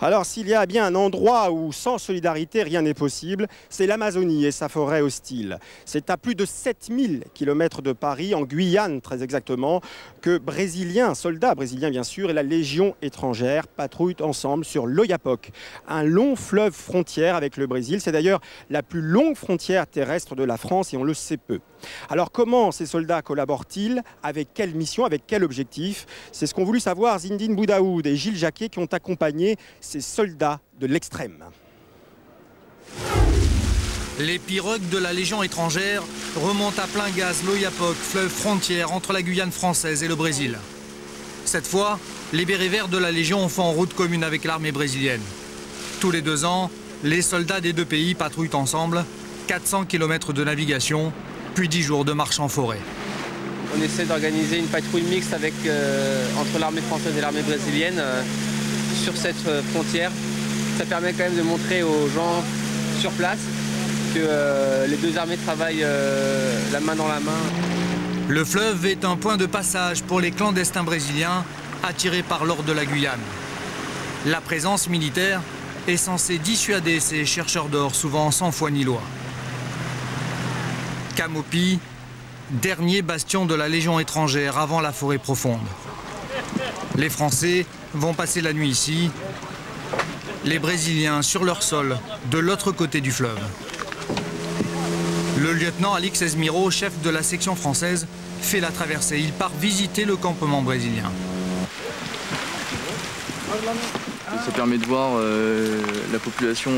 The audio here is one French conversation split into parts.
Alors s'il y a bien un endroit où sans solidarité rien n'est possible, c'est l'Amazonie et sa forêt hostile. C'est à plus de 7000 km de Paris, en Guyane très exactement, que soldats brésiliens bien sûr, et la Légion étrangère patrouillent ensemble sur l'Oyapock, un long fleuve frontière avec le Brésil. C'est d'ailleurs la plus longue frontière terrestre de la France et on le sait peu. Alors comment ces soldats collaborent-ils? Avec quelle mission? Avec quel objectif? C'est ce qu'ont voulu savoir Zindine Boudaoud et Gilles Jacquet qui ont accompagné ces soldats de l'extrême. Les pirogues de la Légion étrangère remontent à plein gaz l'Oyapock, fleuve frontière entre la Guyane française et le Brésil. Cette fois, les bérets verts de la Légion font en route commune avec l'armée brésilienne. Tous les 2 ans, les soldats des 2 pays patrouillent ensemble, 400 km de navigation, puis 10 jours de marche en forêt. On essaie d'organiser une patrouille mixte entre l'armée française et l'armée brésilienne sur cette frontière. Ça permet quand même de montrer aux gens sur place que les 2 armées travaillent la main dans la main. Le fleuve est un point de passage pour les clandestins brésiliens attirés par l'or de la Guyane. La présence militaire est censée dissuader ces chercheurs d'or souvent sans foi ni loi. Camopi, dernier bastion de la Légion étrangère avant la forêt profonde. Les Français vont passer la nuit ici, les Brésiliens sur leur sol, de l'autre côté du fleuve. Le lieutenant Alix Esmiro, chef de la section française, fait la traversée. Il part visiter le campement brésilien. Ça permet de voir la population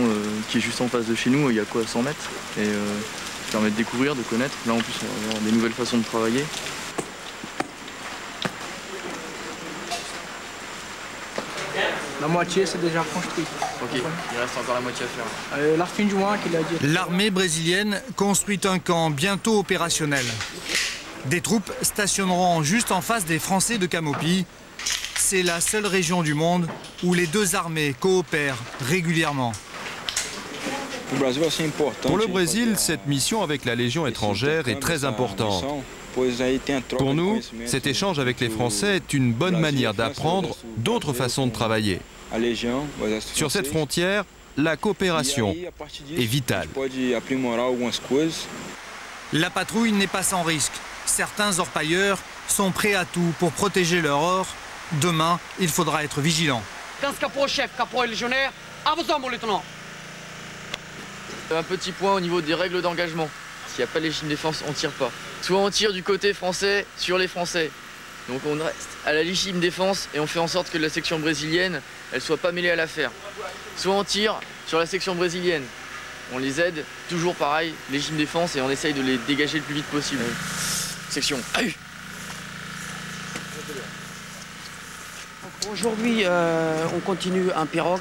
qui est juste en face de chez nous, il y a quoi, 100 mètres. Et ça permet de découvrir, de connaître. Là en plus on va avoir des nouvelles façons de travailler. La moitié, c'est déjà construit. Ok, il reste encore la moitié à faire. La fin du mois qu'il a dit. L'armée brésilienne construit un camp bientôt opérationnel. Des troupes stationneront juste en face des Français de Camopi. C'est la seule région du monde où les 2 armées coopèrent régulièrement. Pour le Brésil, cette mission avec la Légion étrangère est très importante. Pour nous, cet échange avec les Français est une bonne manière d'apprendre d'autres façons de travailler. Sur cette frontière, la coopération est vitale. La patrouille n'est pas sans risque. Certains orpailleurs sont prêts à tout pour protéger leur or. Demain, il faudra être vigilant. 15 caporal chef, caporal légionnaire, à vos ordres, mon lieutenant. Un petit point au niveau des règles d'engagement. S'il n'y a pas de légitime défense, on ne tire pas. Soit on tire du côté français sur les Français. Donc on reste à la légitime défense et on fait en sorte que la section brésilienne, elle ne soit pas mêlée à l'affaire. Soit on tire sur la section brésilienne. On les aide, toujours pareil, légitime défense, et on essaye de les dégager le plus vite possible. Section. Aujourd'hui, on continue un pirogue.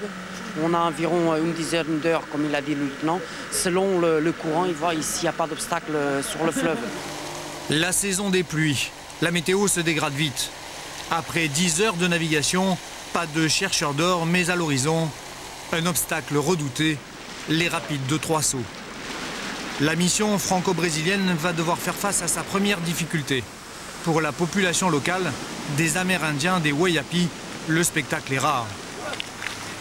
On a environ une dizaine d'heures, comme il a dit le lieutenant. Selon le courant, il voit ici, il n'y a pas d'obstacle sur le fleuve. La saison des pluies. La météo se dégrade vite. Après 10 heures de navigation, pas de chercheurs d'or, mais à l'horizon, un obstacle redouté, les rapides de 3 sauts. La mission franco-brésilienne va devoir faire face à sa première difficulté. Pour la population locale, des Amérindiens, des Wayapi, le spectacle est rare.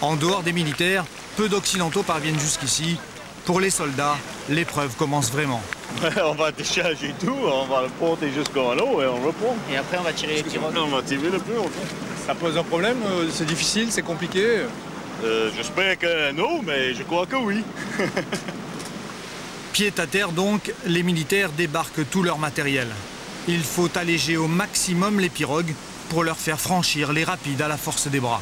En dehors des militaires, peu d'Occidentaux parviennent jusqu'ici. Pour les soldats, l'épreuve commence vraiment. On va décharger tout, on va le porter jusqu'en haut et on reprend. Et après, on va tirer les pirogues. On va tirer le plus. Ça pose un problème, c'est difficile, c'est compliqué. J'espère que non, mais je crois que oui. Pied à terre donc, les militaires débarquent tout leur matériel. Il faut alléger au maximum les pirogues pour leur faire franchir les rapides à la force des bras.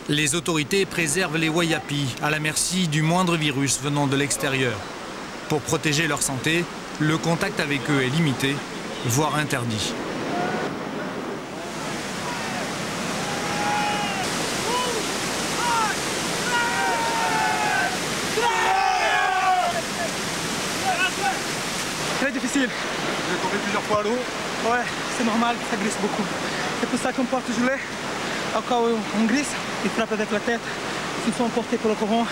Les autorités préservent les Wayapi à la merci du moindre virus venant de l'extérieur. Pour protéger leur santé, le contact avec eux est limité, voire interdit. Très difficile. Vous êtes tombé plusieurs fois à l'eau? Ouais, c'est normal, ça glisse beaucoup. C'est pour ça qu'on porte le gilet. Au cas où on glisse, il frappe avec la tête. S'ils sont portés par le courant,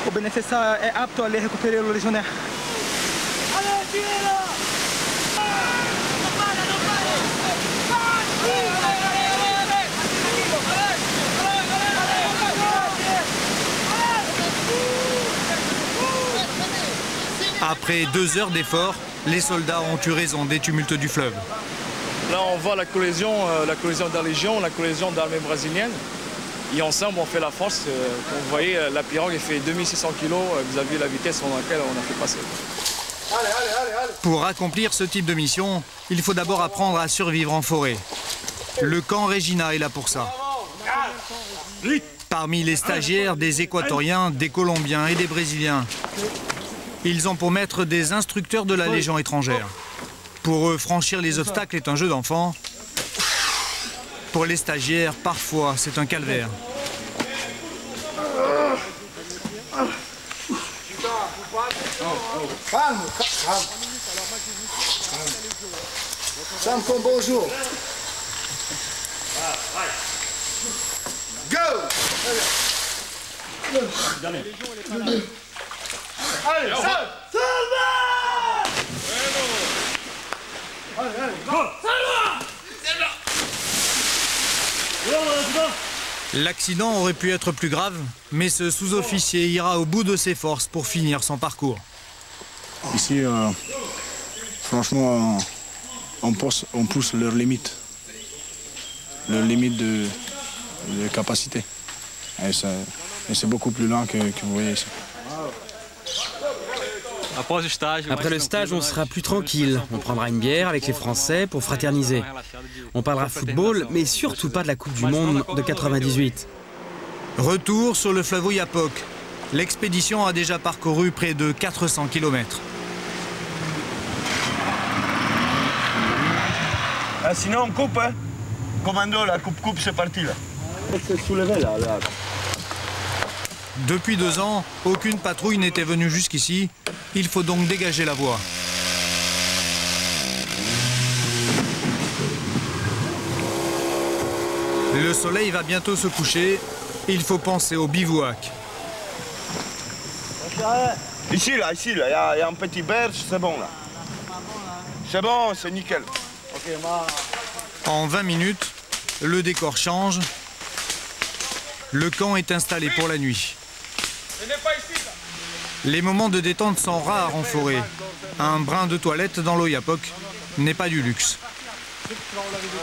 o bénéficiaire est apte à aller récupérer le légionnaire. Allez, tirez-le! Après 2 heures d'effort, les soldats ont eu raison des tumultes du fleuve. Là, on voit la cohésion de la Légion, la cohésion de l'armée brésilienne. Et ensemble, on fait la force. Comme vous voyez, la pirogue fait 2600 kg vis-à-vis de la vitesse dans laquelle on a fait passer. Pour accomplir ce type de mission, il faut d'abord apprendre à survivre en forêt. Le camp Regina est là pour ça. Parmi les stagiaires, des Équatoriens, des Colombiens et des Brésiliens. Ils ont pour maître des instructeurs de la Légion étrangère. Pour eux, franchir les obstacles est un jeu d'enfant. Pour les stagiaires, parfois, c'est un calvaire. Samson, bonjour. Go! Allez, L'accident aurait pu être plus grave, mais ce sous-officier ira au bout de ses forces pour finir son parcours. Ici, franchement, on pousse leurs limites de capacité. Et c'est beaucoup plus lent que vous voyez ici. Après le stage, on sera plus tranquille. On prendra une bière avec les Français pour fraterniser. On parlera football, mais surtout pas de la Coupe du Monde de 98. Retour sur le fleuve Oyapock. L'expédition a déjà parcouru près de 400 km. Ah, sinon on coupe, hein. Commando, la coupe, c'est parti là. C'est soulevé là. Depuis 2 ans, aucune patrouille n'était venue jusqu'ici. Il faut donc dégager la voie. Le soleil va bientôt se coucher. Il faut penser au bivouac. Ici, il y a un petit berge, c'est bon là. C'est bon, c'est nickel. En 20 minutes, le décor change. Le camp est installé pour la nuit. Les moments de détente sont rares en forêt. Un brin de toilette dans l'Oyapock n'est pas du luxe.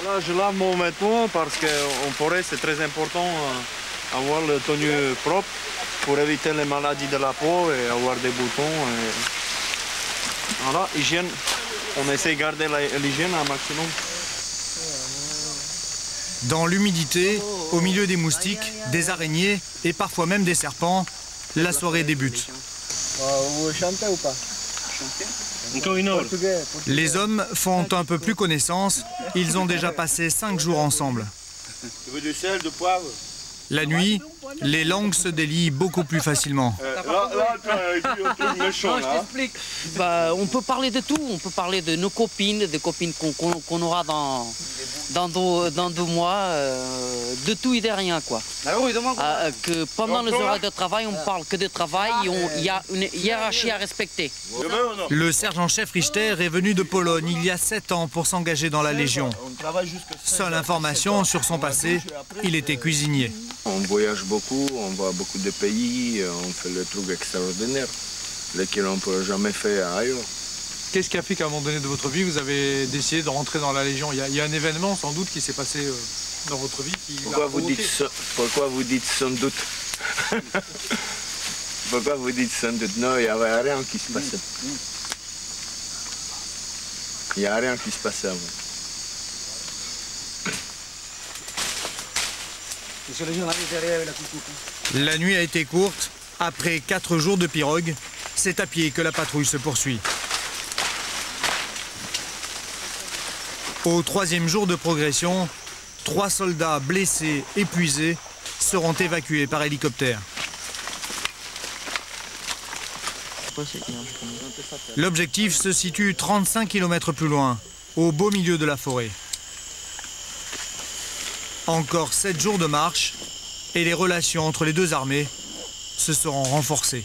Là, je lave mon vêtement parce qu'en forêt, c'est très important avoir le tenue propre pour éviter les maladies de la peau et avoir des boutons. Voilà, hygiène. On essaie de garder l'hygiène un maximum. Dans l'humidité, au milieu des moustiques, des araignées et parfois même des serpents, la soirée débute. Vous chantez ou pas? Les hommes font un peu plus connaissance. Ils ont déjà passé 5 jours ensemble. Tu veux du sel, du poivre? La nuit, les langues se délient beaucoup plus facilement. Là, tu as un truc méchant, je t'explique. Bah, on peut parler de tout. On peut parler de nos copines, des copines qu'on aura dans 2 mois, de tout et de rien, quoi. Que pendant les horaires de travail, on parle que de travail, il y a une hiérarchie à respecter. Le sergent-chef Richter est venu de Pologne il y a 7 ans pour s'engager dans la Légion. Seule information sur son passé, il était cuisinier. On voyage beaucoup, on voit beaucoup de pays, on fait des trucs extraordinaires, lesquels on ne peut jamais faire ailleurs. Qu'est-ce qui a fait qu'à un moment donné de votre vie, vous avez décidé de rentrer dans la Légion? Il y a un événement sans doute qui s'est passé dans votre vie qui pourquoi vous dites sans doute? Pourquoi vous dites sans doute? Non, il n'y avait rien qui se passait. Il n'y a rien qui se passait avant. La nuit a été courte. Après 4 jours de pirogue, c'est à pied que la patrouille se poursuit. Au 3e jour de progression, 3 soldats blessés, épuisés, seront évacués par hélicoptère. L'objectif se situe 35 km plus loin, au beau milieu de la forêt. Encore 7 jours de marche et les relations entre les 2 armées se seront renforcées.